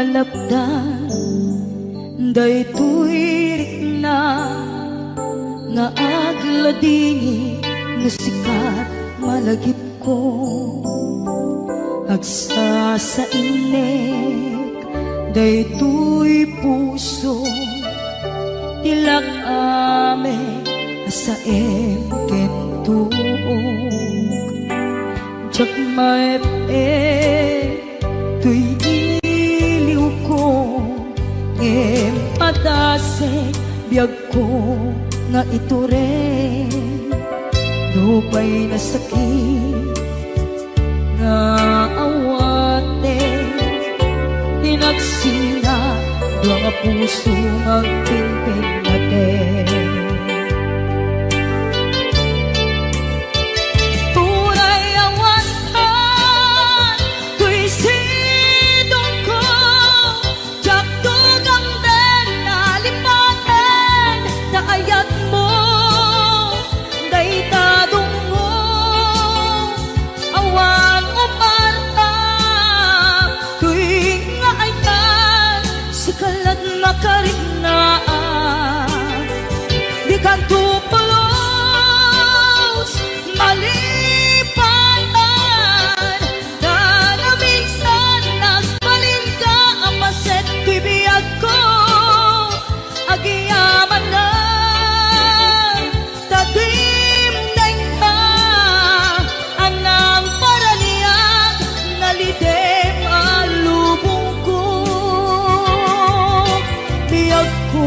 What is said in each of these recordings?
malabdan daytoy rikna nga agladini nga sikat malagip ko agsa sa inek daytoy puso tilak ame sa kentuog jak maep tuy iliw ko padase biyag ko nga ito rin lupay na sakit nga awate tinagsina doa nga puso magpinpin natin tunay awatan tuy sidong ko jak tugang den nalipaten na ayat mo daytadong mo awan umarta tuy nga ayan sikalat makarinaan di kan tupulos malipatan na naminsan nagbalin ka ang paset bibiyag ko agiyaman na tadim ka anang paraniyak nalidem alubong ko biyag ko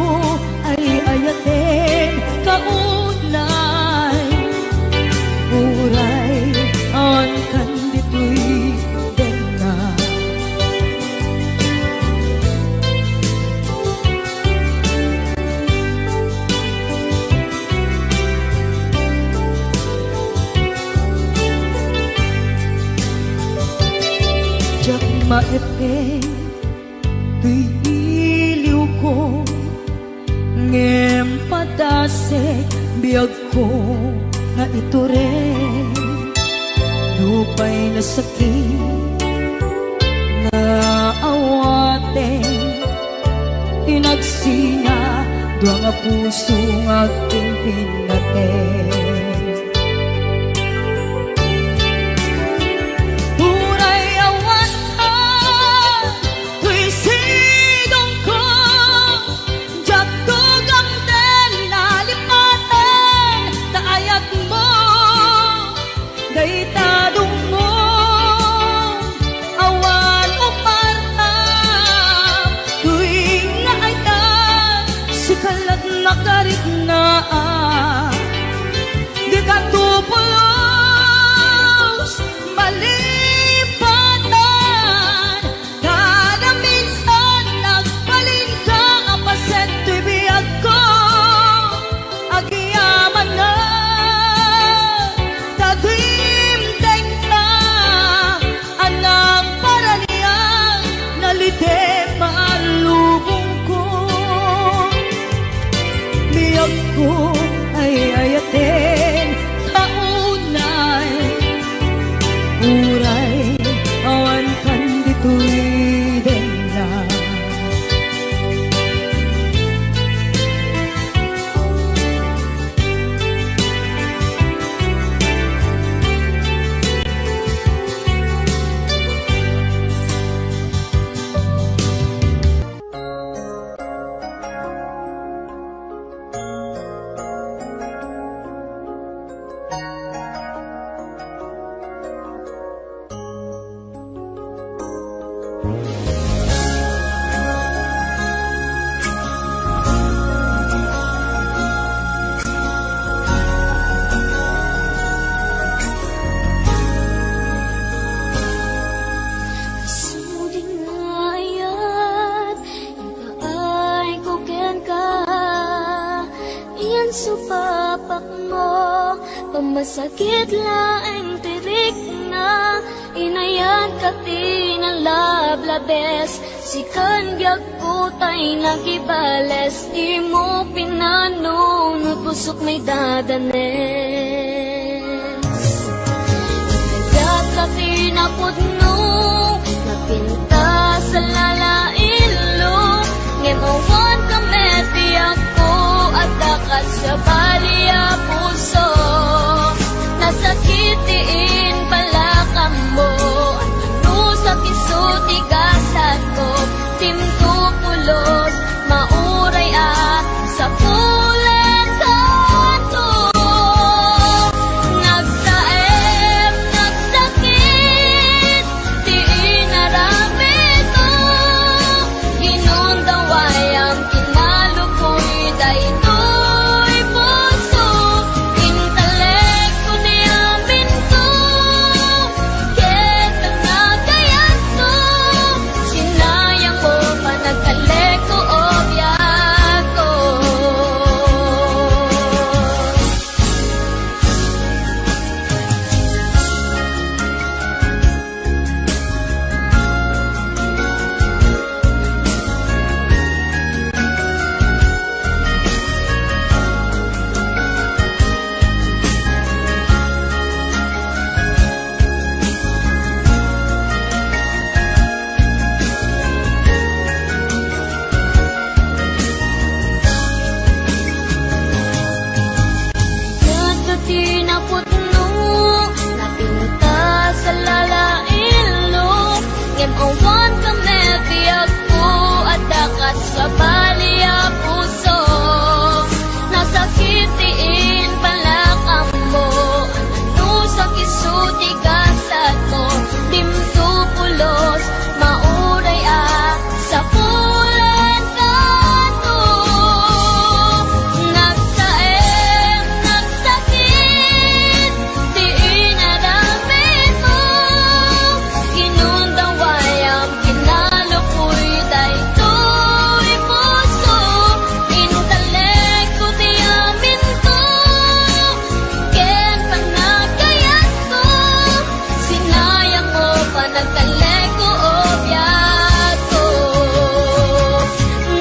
ay ayatin kaunay uray ang kandito'y denga jak maepe tuy iliw ko ngem padase biyag ko nga ito rin lupay na sakit nga awate tinagsina doa nga puso nga pinpinaten tunay awatan tuy sidong ko jak tugang den nalipaten na ayat mo daytadong mo awan umarta tuy nga ayan sikalat makariknaan di ka tupulos malipatan kada minsan nagbalin ka ang paset tuy biyag ko agiyaman na tadim ka anang paraniyang nalidem maalubong ko biyag ko ay ayatin kaunay uray awan kandito'y denga supapak mo pamasakit laeng tirik na inayan ka tinalablabes sikan biag putay nagibales di mo pinano nagpusok may dadanes nagayat ka tinapod no napinta sa lalain timtupulos, mauray sa pulen kanto. Nagsaep, nagsakit, di inaramid ko. Ginundaway ang kinalukoy, daytoy puso. Intelekto ni amin ko, ket ang nagayat ko. Sinayang mo pa nagkaleko o biyak ko. Nagkati na putno, napinta sa lalailo. Ngem awan kami biyag ko, at dakat sa baliya puso. Nasakitiin palakam mo, ano sa kisuti gasat mo. Timtupulos, mauray sa pulen kanto. Nagsaem, nagsakit, di inaramid mo. Ginundaway ang kinalukoy, daytoy puso. Intelekto di amin ko, ken panagayat ko. Sinayang mo pa nagkaleko o biyak ko.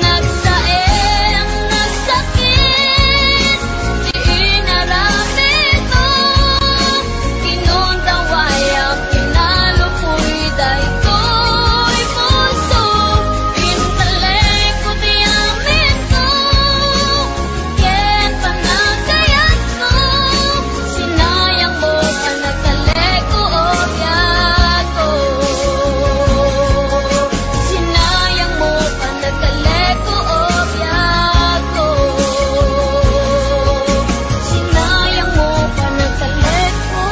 Nagsaem, nagsakit, di inaramid mo. Ginundaway ang kinalukoy, daytoy puso. Intelekto di amin ko, ken panagayat ko. Sinayang mo pa nagkaleko o biyak ko. Sinayang mo pa nagkaleko o biyak ko. Sinayang mo pa nagkaleko o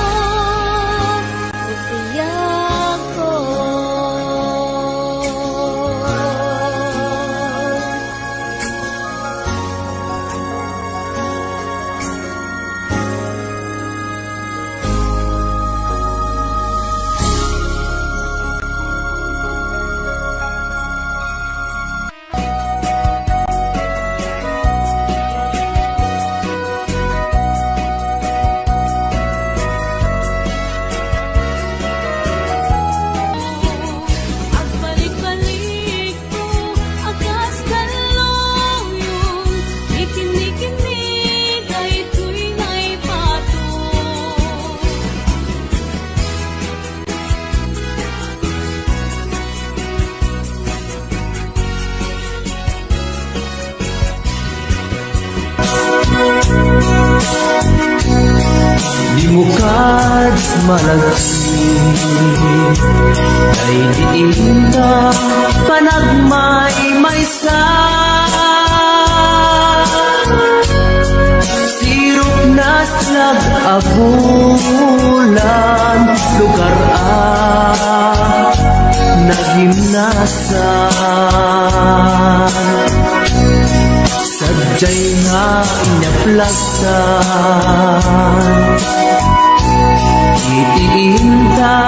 biyak ko. Ang balik-balik ko, agas kaluyong, ikinig-kinig ay ito'y may pato. Di mo kad malagsi, ay diinda panagmay maysa. Sirop na slag abulan, lugar nagimnasan. Sadyay nga inyaplagtan, itiinta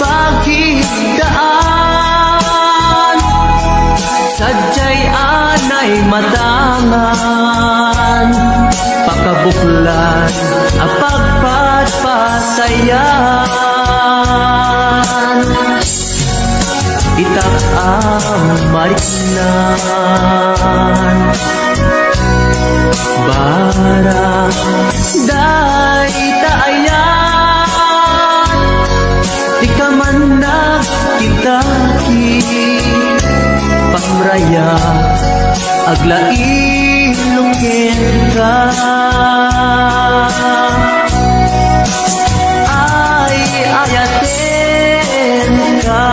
pagkidaan. Sadyay anay matangan, pakabuklan apagpatpatayan. Itak ang mariknan, barang day taayan. Di ka man nagkitaki, pamraya aglailungin ka. Ay ayaten ka,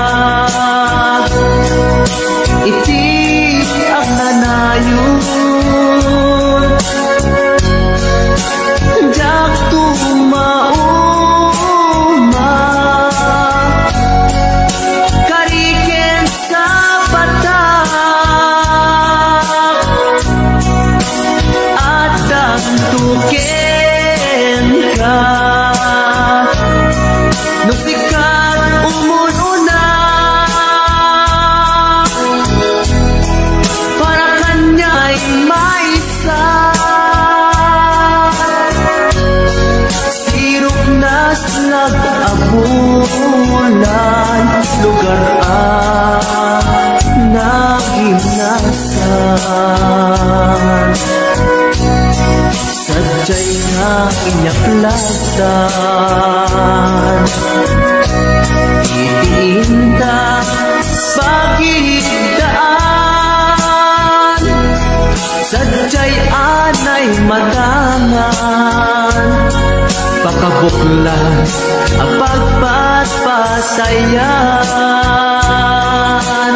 ulan, lugar naginasan. Sadya'y nakinyaklasan, itinda pagidaan. Sadya'y anay matangan, pakabuklas ang pagpatpasayan.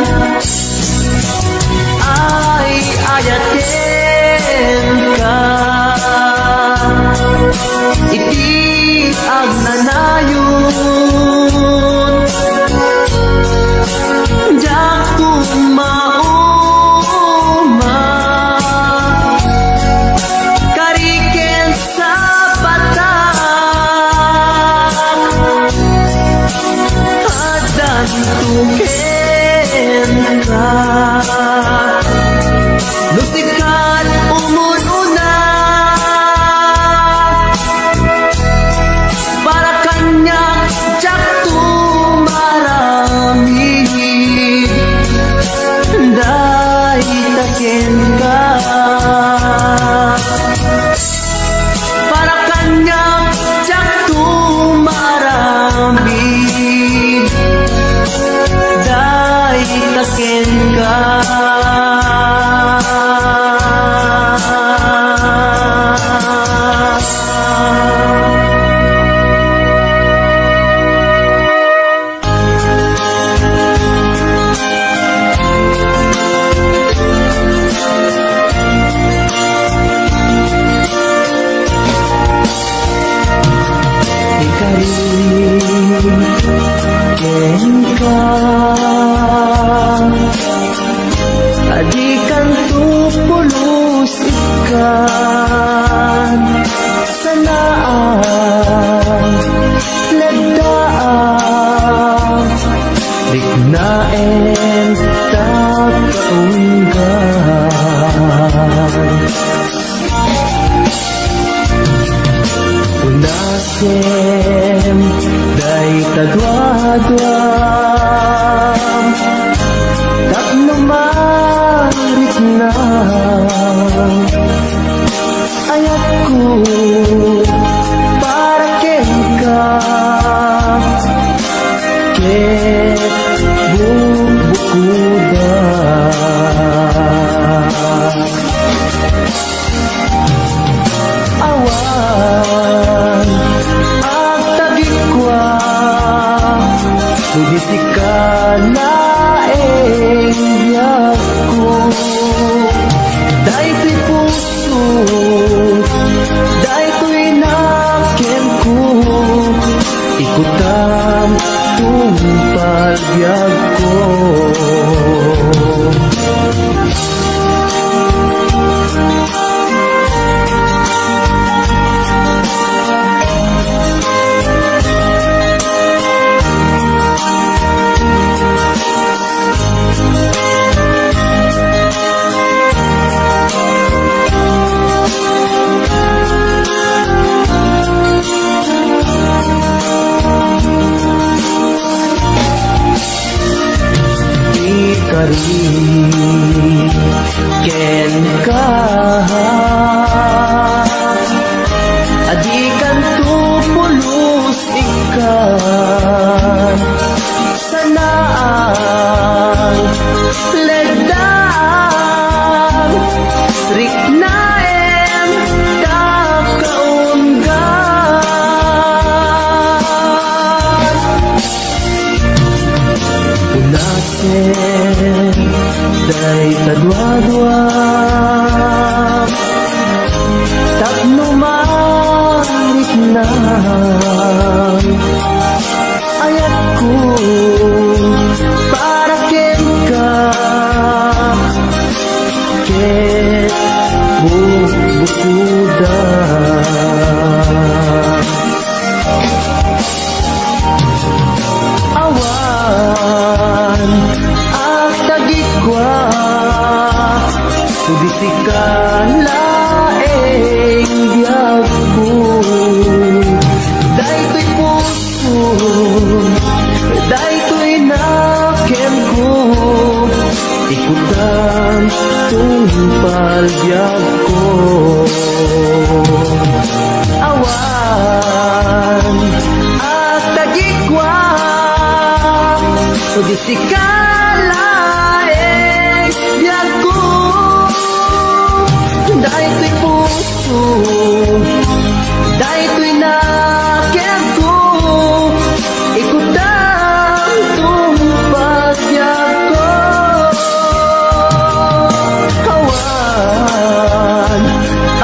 Ay ayaten ka, iti ang nanayon. Diyak tumauma, kariken sa batak, adan tuken ka. Lusikat umununa, para kanya jak tumarami. Dahil takin ka, para kanya jak tumarami. Dahil takin ka. Adikan tupulus ikan sanaan ledaan dignaen takaunggan. Unasem day tadwadwam, tapno marit na ayat ko para ken ka, ket bubukuda. Awan ang tagikwa, sudisika laeng yako. Dahil ko'y puso, dahil ko'y naken ko, ikutam tumpalbyag ko. Ken ka, adikan tupulus ikan sanaan ledaan riknaen takaunggan. Unasen day tadwadwa, tapno marit na ayat ko para ken ka, ket bubukuda. Awan ang tagikwa, sudisikan laeng biyag ko. Dahil ko'y puso, ikutan tungpal biyag ko. Awan at tagikwan, sugisikalaeng biyag ko. Dahil ko'y puso, dahil ko'y nakiyag ko, ikutan tungpal biyag ko. Awan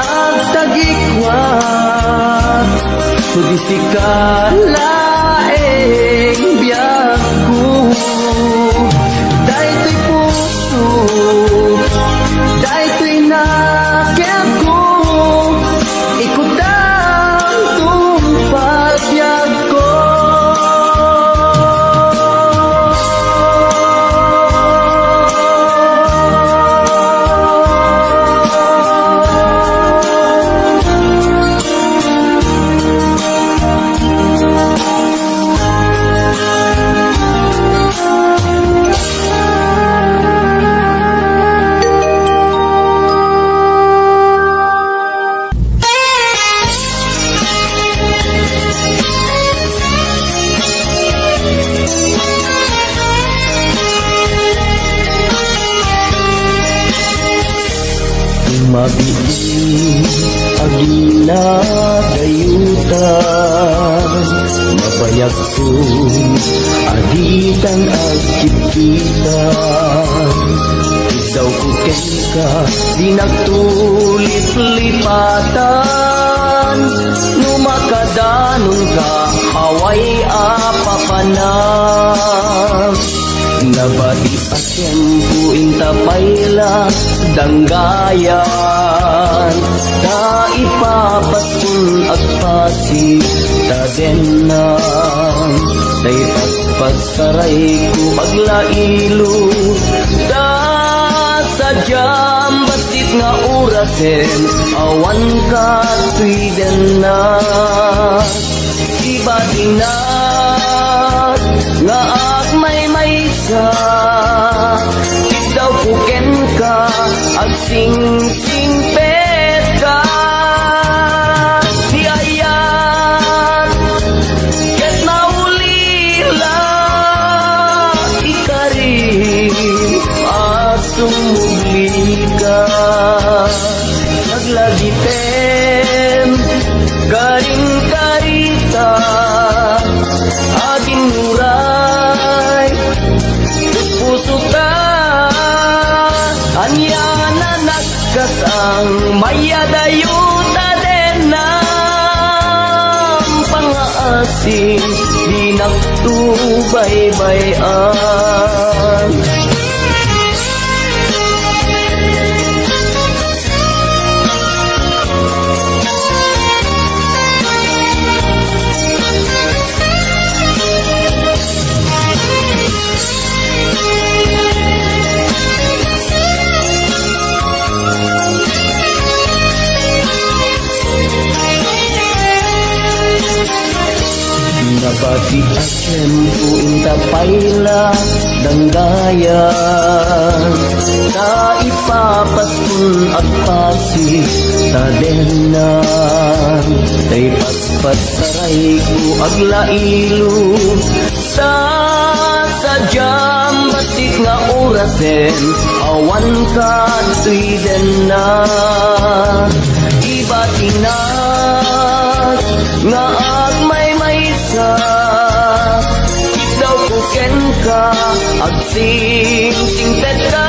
at tagikwan, sugisikalaeng biyag ko. Dahil ko'y puso, dahil ko'y nakiyag ko, ikutan tungpal biyag ko. Mabili agina gayutan, mabayag ko aditan at kipitan. Isaw ko ka, di nagtulip-lipatan, numakadanon ka, haway apapanan. Nabati at tiyempo intapayla danggayan, na ipapasun at pasi tadenan. Day paspasaray ko paglailo, da sadyam basit nga urasen, awan ka tuiden na. Iba dinat nga may sa daw puken ka at sing pet ka. Di ayat ket naulila ikarin at sumugli ka. Naglagiten karin karita aging muray puso ka, anya na nagkasang mayadayuta din ng pangaasing di nagtubaybayan. Nabati at tiyempo intapayla danggayan, na ipapasun at pasi tadenan. Day paspasaray ko aglailo, sa sadyam batik nga orasen, awan ka tuiden na. Iba tinat nga agmay sa ikaw kuken ka at sing-singtet ka.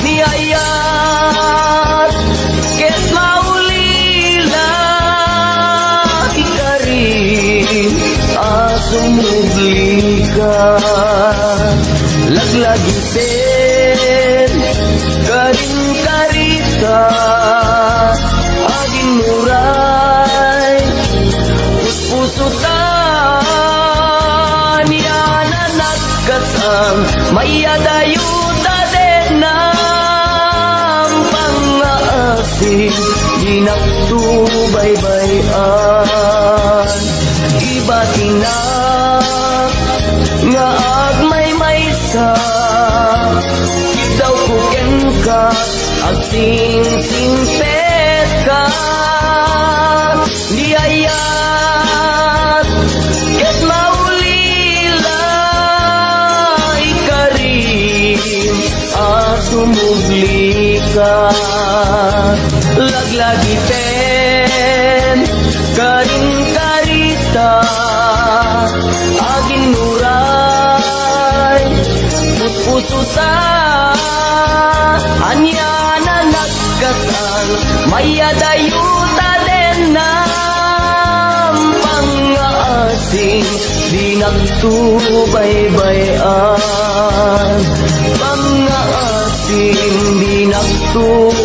Niyayat ket maulila ikarin asumugli ka. Laglagiten karin karita aging muray pusutan yan na nagkasang mayadayuta din ng pangaasing di nagtubaybayan. Iba tinak nga agmay sa ka at sing-singpet ka niyayat ket maulila ikarim asumugli ka laglagiten karing karita aging nuray putusa anya na nagkasal mayadayuta den ng pangaasing di nagtubaybayan pangaasing di nagtubaybayan.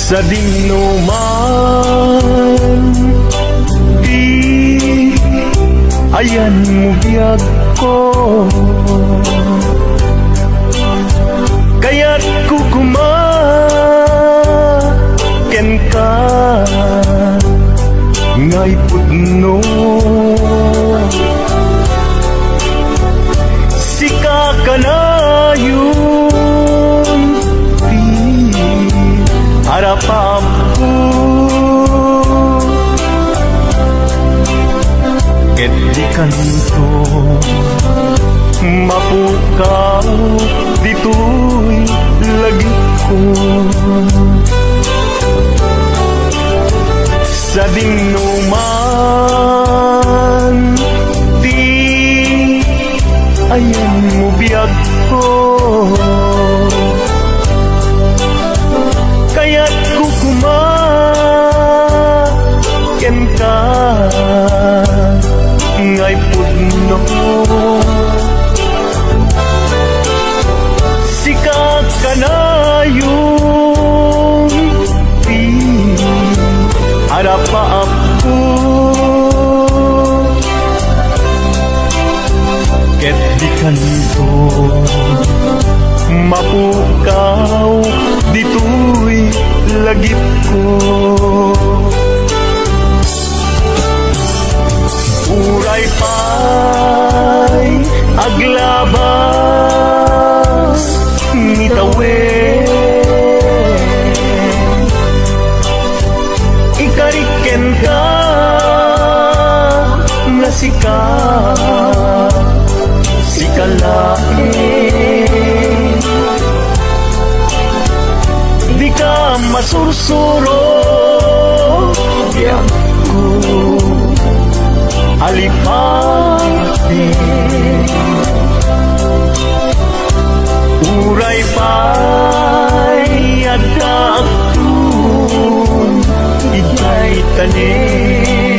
Sa dinuman di ayan mo biyag ko kaya't kukumaken ka ngay pudno sika ka na yun harapam ko ket di kanto mapukaw dito'y lagi ko sa dinuman di ayan mo biyag ko kaya't kukumaken ka ngay pudno sikat ka na yung harapaap ko ket di kanto mapukaw dito'y lagip ko uray pa'y aglabas nitawen ikariken ka nga sikalain di ka masursuro biyak ko alipati uray pa'y adakun igay tanin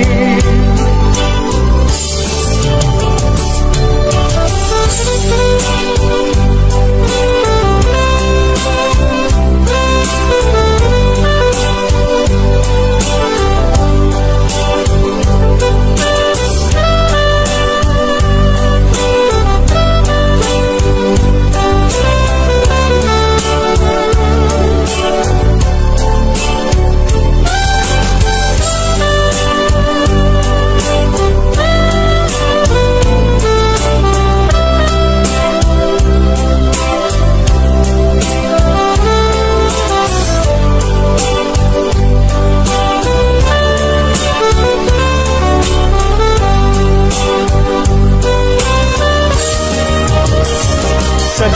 sa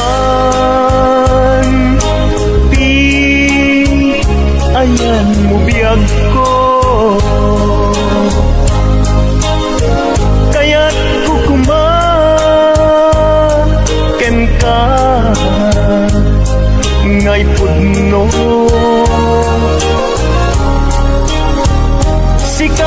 dinuman di ayan mo biyag ko kaya't kukumaken ka ngay pudno sika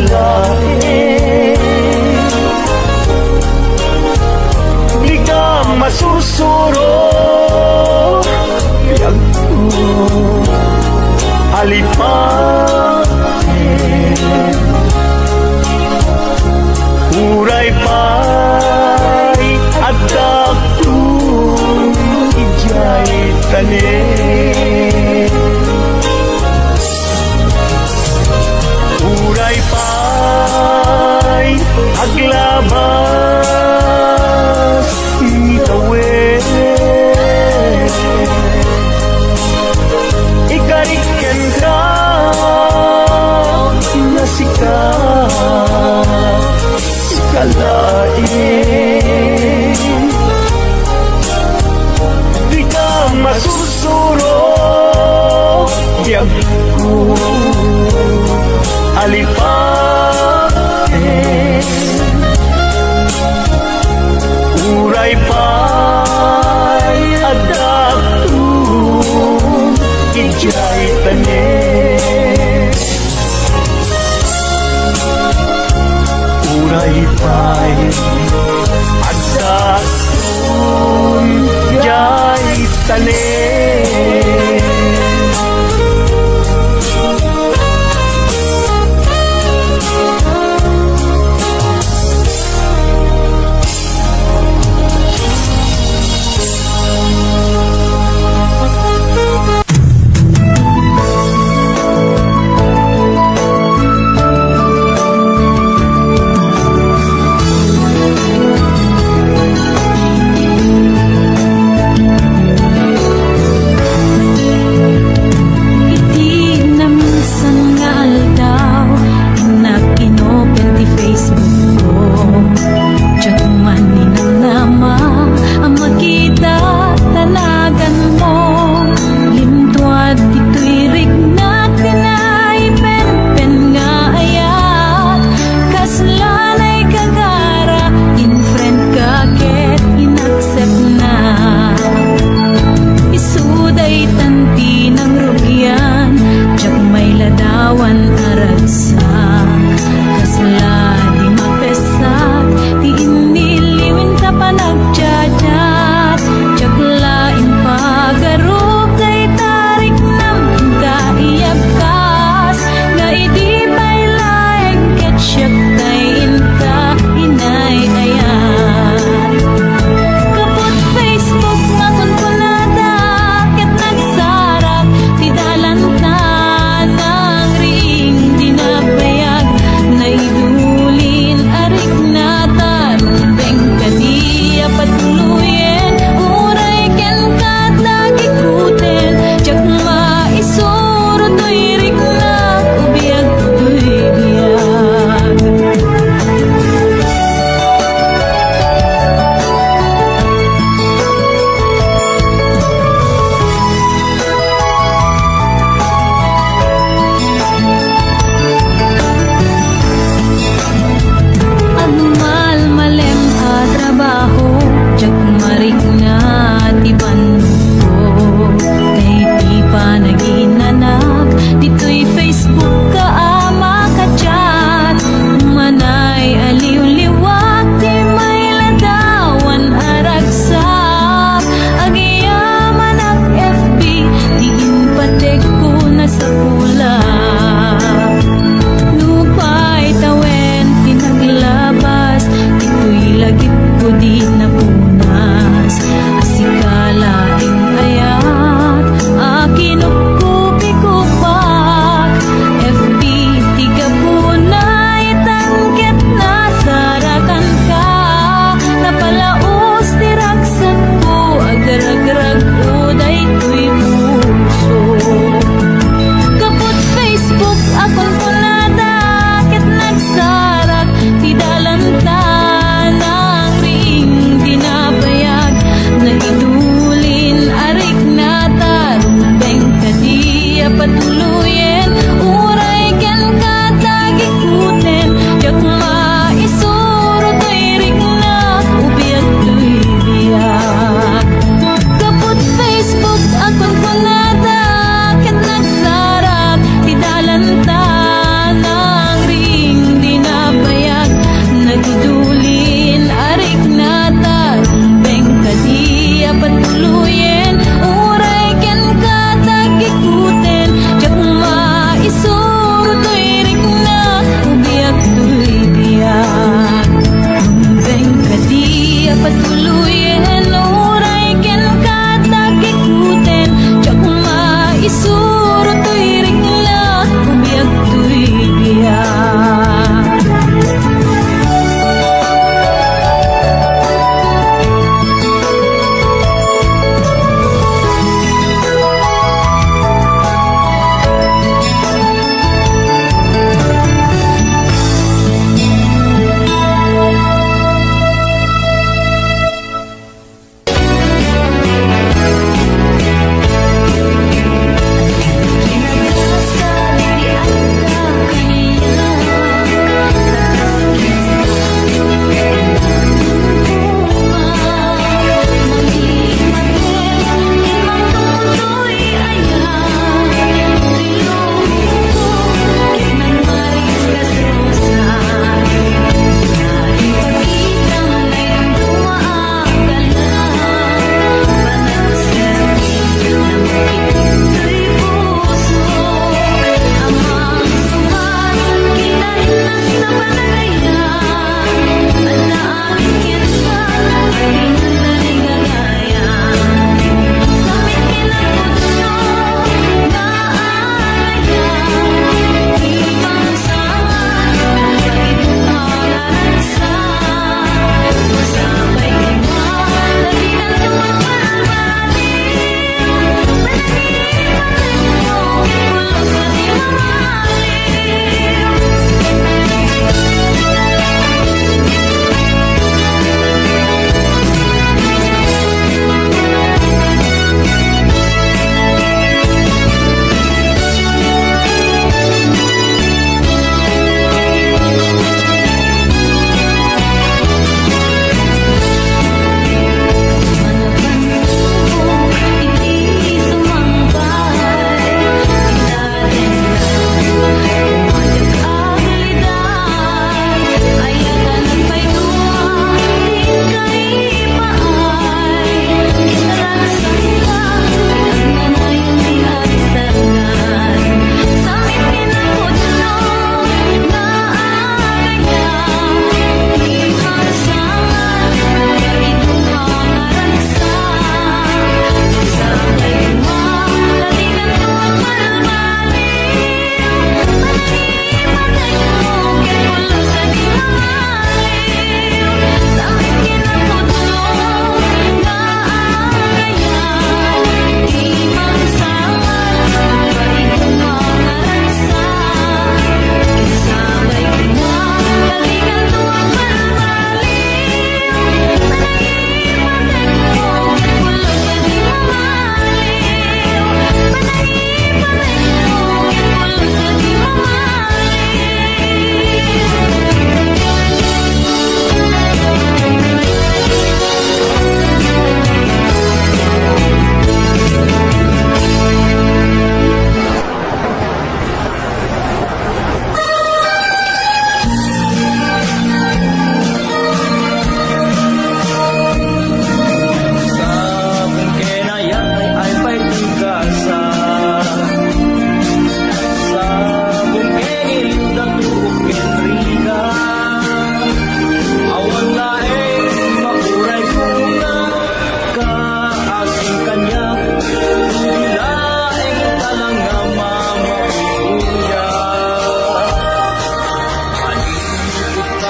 kalain. Di ka masusuro, biyag ko alipatin. Uray pa'y adak kong ijay tanin. Uray pa'y aglabas itawin. Ikariken ka na sikat kalain. Di ka masusuro, biyag ko alipatin. Uray pa'y adakong ijay tanin. Uray pa'y adakong ijay tanin.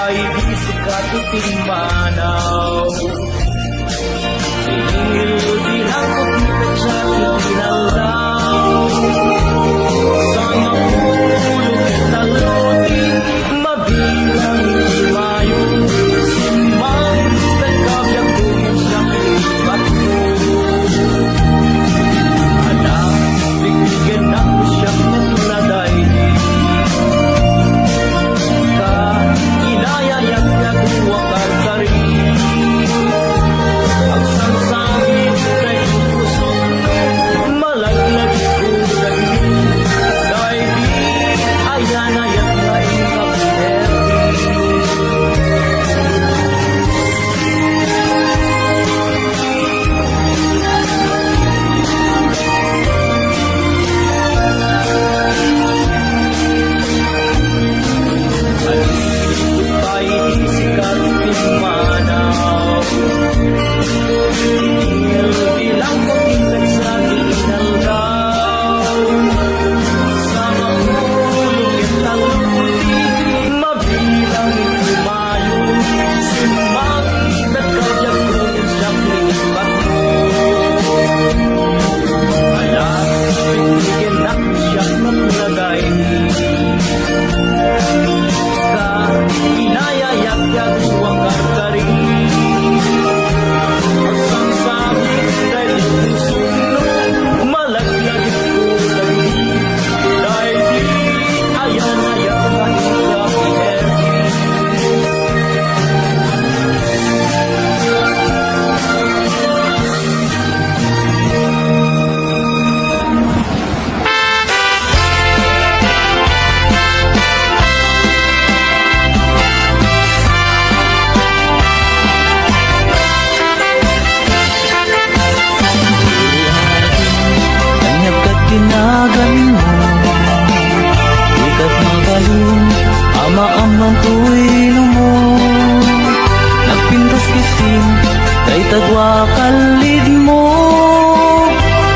ay di sikat timanaw. Dahil di lang ko kita siya kinalaw. Sana ulo kita lutin, mabilang mayo. Simbang nagkabiyang kung siyang ibat ko. Anak, bigyan ako siyang nagladay. Inayayag huwag karkari. Ang sansangit na ikusok, malaglag ko dahil. Dahil di ayanayag na ikapinerti. Ay di sikat timanaw. Di lang pagitan sa kinaldaw. Sama ulo kitang luti, mabilang tumayo. Sumakit at kaya kung siyang lipat mo. Anak, bigyan ako siyang maglagay. Inayayag huwag karkari. Ang sangsangit dahil susunod, malaglag ko dahil. Dahil di ayanayag ang kapinerti. Kanyag kat kinagan mo, ikat magaling, ama-amang tuwino mo. Nagpintas kitin, kay tagwa kalid mo.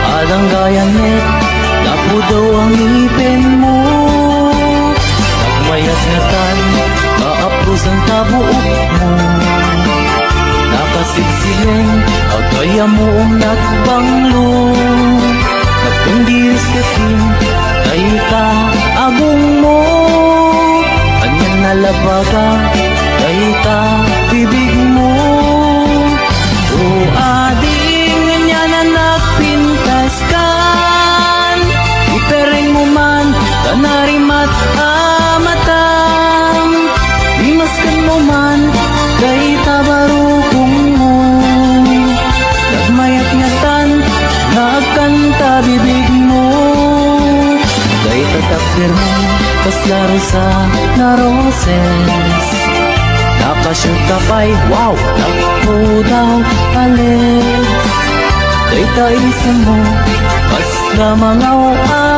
Adang gayanet, napo daw ang ipin mo. Nagmayat nga tan, kaapros ang tabuok mo. Nakasigsileng, agaya mo ang nagbanglo. Nagkundiris katin, kay ka agong mo. Kanyan nalabaga, kay ka bibig mo. O ading, ganyan na nagpintas kan. Ipereng mo man, kanarimat amatam. Imaskan mo man, kay tabarukong mo. Nagmayat nga tan, nagkanta bibig mo. Kay tatakdir mo, kaslaro sa naroses. Nakashoot ka pa'y, wow, nakpo daw alex. Kay taisan mo, kas na mga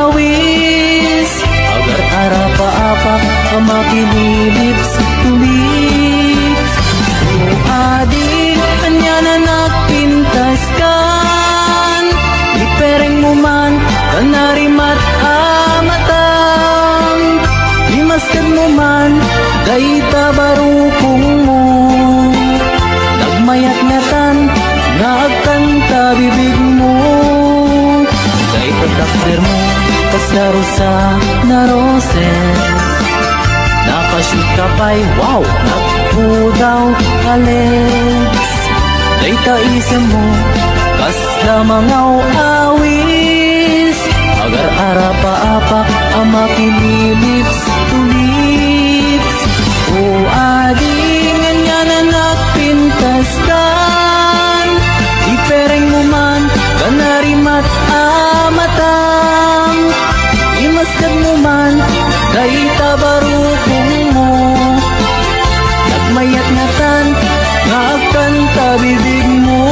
awis. Agar arapa-apak, kamakililips, tulips. O adik, kanya na nagpintas kan. Ipereng mo man, kanarimat amatam. Imaskan mo man, kay tabarukong mo. Nagmayat nga tan, nagkanta bibig mo. Kay tatakder mo, kaslaro sa naroses. Nakashoot ka pa'y, wow, nakpo daw alex. Kay taisan mo, kas na mga awis. Agar arapa-apak, ang makililips, tulips. O ading, nga na nagpintas kan. Ipereng mo man, kanarimat amatam. Imaskan mo man, kay tabarukong mo. Nagmayat nga tan, nagkanta bibig mo.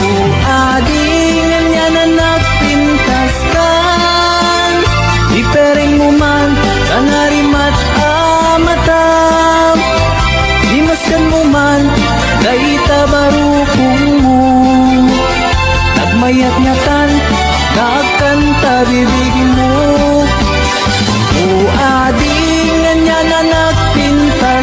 O ading, nga na nagpintas kan. Ipereng mo man, kanarimat amatam. Imaskan mo man, kay tabarukong mo. Nagmayat nga tan, nagkanta bibig mo. O ading, nga na nagpintas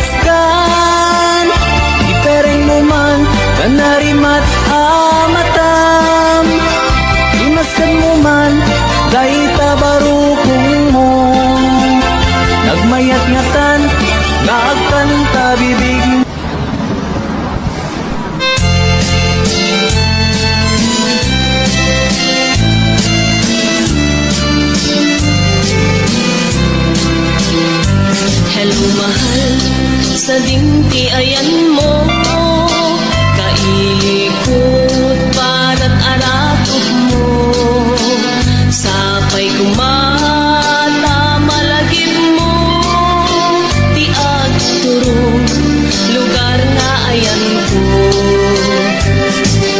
sa dinti ayan mo, kailikot para't aratop mo, sapay kumata malagip mo, ti agturong lugar na ayan ko.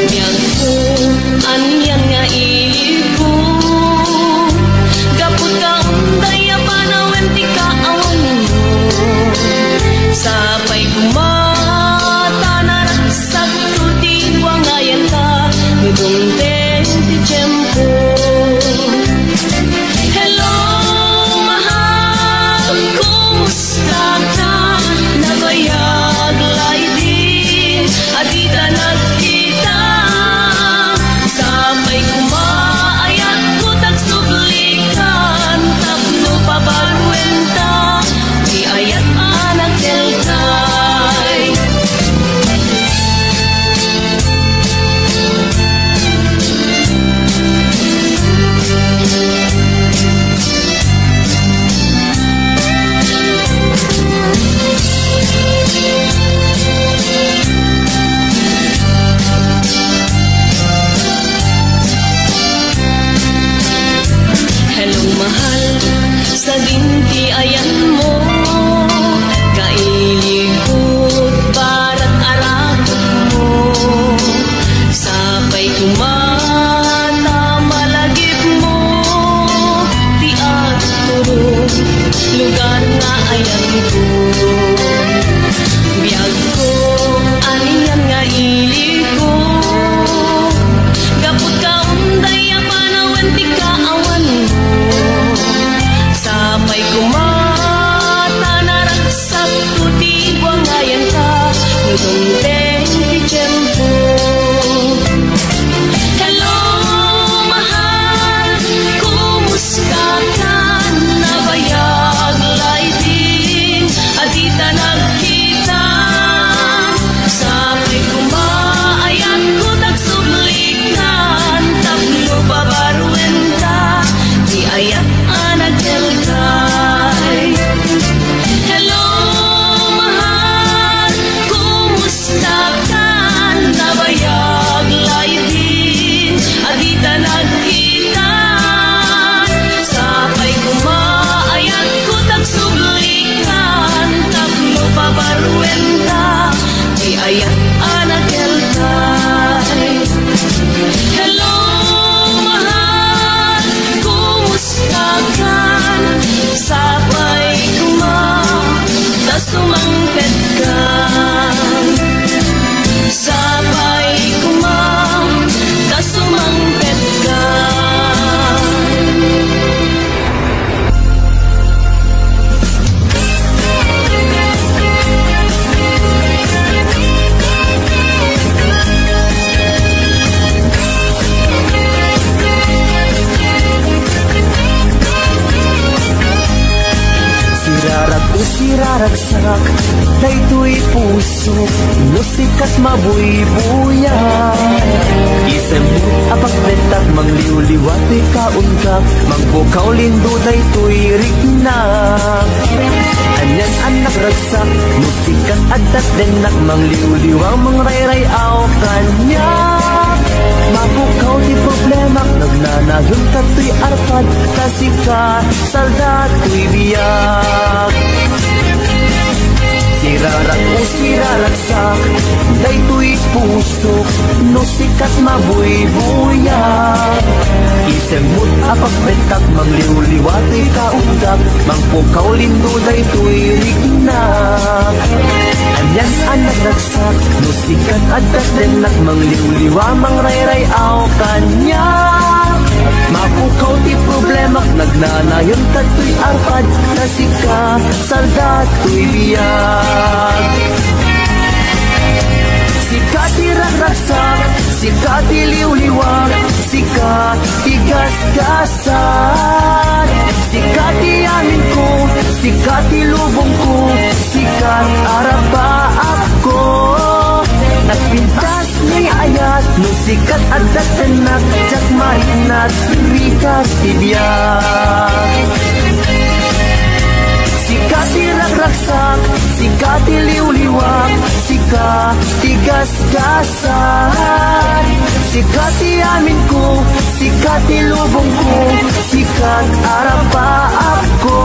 Biyag ko, anyan nga ilig ko, gapot ka unday apanawen ti kaawan mo, sapay kumata naragsak tuti wangayan ka, nudong ten ti tiyempo. Hello, mahal, kumusta ka? Nabayag laydin, at di ta nagkita. Sabay kumaayat ko tagsublikan, tapno pabalwenta, di ayat anak delkay. Hello mahal, sa dinti ayan mo, kailikot para't arakot mo, sapay kumata malagip mo, ti agturong lugar nga ayan ko. Biyag ko, aniyan nga ilig ko, gapot ka unday apanawan ti kaawan mo, sapay kumata naragsak tuti wangayan ka, nudong ten ti tiyempo. Hello, mahal, kumusta ka? Nabayag laydin, at di ta nagkita. Sapay kumaayat ko tagsublikan, tapno babarwen ka, di ayat anak delkay. Hello, mahal, kumusta ka? Nabayag laydin, at di ta nagkita. Sapay kumaayat ko tagsublikan, tapno pabarwen ka, di ayat anak delkay. Hello, mahal, kumusta ka? Sapay kumata sumangpet ka, sapay kumata sumangpet ka. Sirarag o siraragsak, daytoy puso, musikat mabuybuya. Isem mo apagbentak, mangliwliwatoy kauntak, mangbukaw lindo daytoy rignak. Anyan anak ragsak, musikat adat denak, mangliwliwang mangrayrayaw kanyak. Mabukaw di problema, nagnanahyon kato'y arpad, kasi ka saldato'y biyak. Sirarak o siraragsak, daytoy puso, no sikat mabuybuyak. Isem mo't apagbentak, mangliwliwato'y kaundak, mangpukaw lindo daytoy rignak. Anyan anak ragsak, no sikat adat denak, mangliwliwa mangrayrayaw kanyak. Mapukaw ti problema, nagnanayon kato'y arpad, kasi ka saldato'y biyag. Sikati ragraksak, sikati liwliwag, sikati gasgasan, sikati amin ko, sikati lubong ko, sikat araba ako. Nagpintas ni ayat, no sikat adat tenak, jak mainat, wikas tibiyag. Sikati ragraksak, sikati liwliwag, tigas-gasan. Sikat amin ko, sikat lubong ko, sikat arapa ako.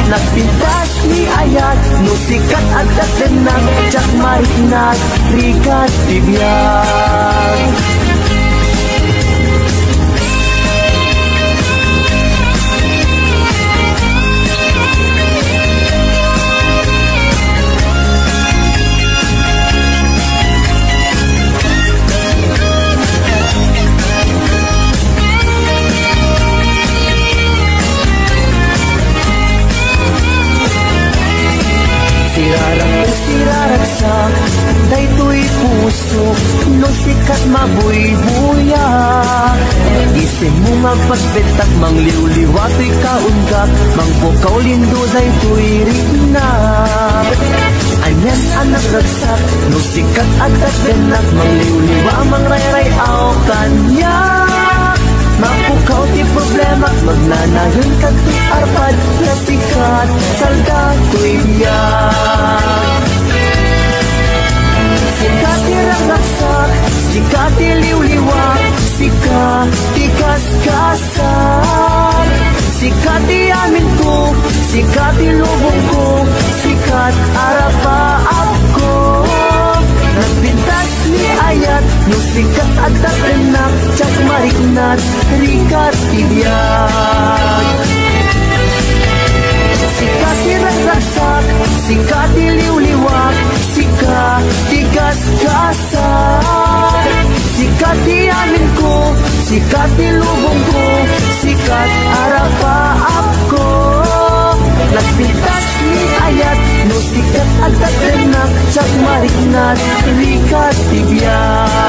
Nagpintas ni ayat, no sikat at datenang, tsak marinat, rikat bibiyag. Siraragsak, daytoy puso, no sikat mabuy-buya. Isin mo magpagbetak, mangliw-liwatoy kaunggak, mangpukaw lindo daytoy rina. Anyan anak ragsak, no sikat agad ganak, mangliw-liwa, mangrayray-aw kanya. Mapukaw ti problema, magnanayon kato'y arpad, na sikat, salda to'y biyag. Sikat iragaksak, sikat iliw-liwak, sikat tigas-gasan. Sikat amin ko, sikat ilubong ko, sikat arapa ako. Nagpintas ni ayat, no sikat at tatenak, tsak mariknat, rikat ibiyag. Sikat iragaksak, sikat iliw-liwak, sikat tigas-gasan. Sikat amin ko, sikat ilubong ko, sikat arapa ako. Nagpintas ni ayat, no sikat at tatenak, tsak mariknat, rikat ibiyag.